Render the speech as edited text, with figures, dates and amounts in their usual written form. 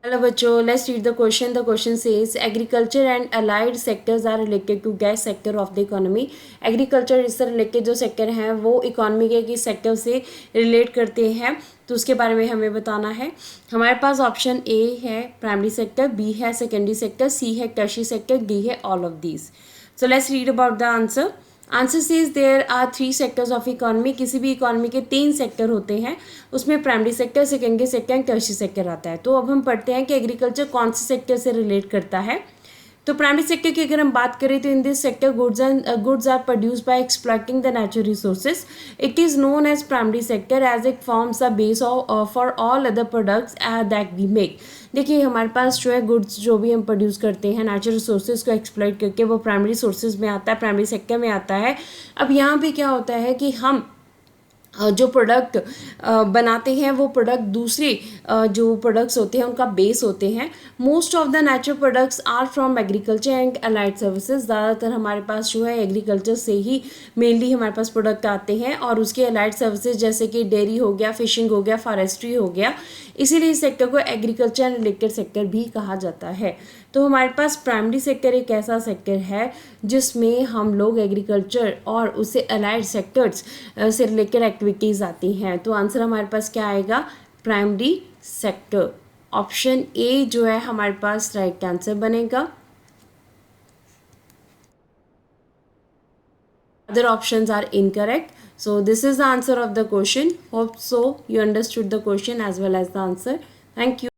Hello बच्चों, let's read the question. The question says agriculture and allied sectors are related to gas sector of the economy. Agriculture इससे related जो sector हैं वो economy के किस sector से relate करते हैं, तो उसके बारे में हमें बताना है. हमारे पास ऑप्शन ए है प्राइमरी सेक्टर, बी है सेकेंडरी सेक्टर, सी है टर्शियरी सेक्टर, डी है all of these. So let's read about the answer. Answer says there are 3 sectors of economy. किसी भी इकोनॉमी के 3 सेक्टर होते हैं, उसमें primary sector, secondary sector and tertiary sector आता है. तो अब हम पढ़ते हैं कि एग्रीकल्चर कौन से सेक्टर से रिलेट करता है. तो प्राइमरी सेक्टर की अगर हम बात करें तो in this sector goods are produced by exploiting the natural resources. It is known as primary sector as it forms a base for all other products that we make. देखिए हमारे पास जो है गुड्स जो भी हम प्रोड्यूस करते हैं natural resources को एक्सप्लॉइट करके, वो प्राइमरी सोर्सेज में आता है, प्राइमरी सेक्टर में आता है. अब यहाँ पे क्या होता है कि हम जो प्रोडक्ट बनाते हैं वो प्रोडक्ट दूसरे जो प्रोडक्ट्स होते हैं उनका बेस होते हैं. Most of the natural products are from agriculture and allied services. ज़्यादातर हमारे पास जो है एग्रीकल्चर से ही मेनली हमारे पास प्रोडक्ट आते हैं, और उसके अलाइड सर्विसेज जैसे कि डेयरी हो गया, फिशिंग हो गया, फॉरेस्ट्री हो गया. इसीलिए इस सेक्टर को एग्रीकल्चर एंड रिलेटेड सेक्टर भी कहा जाता है. तो हमारे पास प्राइमरी सेक्टर एक ऐसा सेक्टर है जिसमें हम लोग एग्रीकल्चर और उससे अलाइड सेक्टर्स से रिलेटेड एक्टिविटीज़ आती हैं. तो आंसर हमारे पास क्या आएगा? Primary sector. ऑप्शन ए जो है हमारे पास राइट आंसर बनेगा. Other options are incorrect. So this is the answer of the question. Hope so you understood the question as well as the answer. Thank you.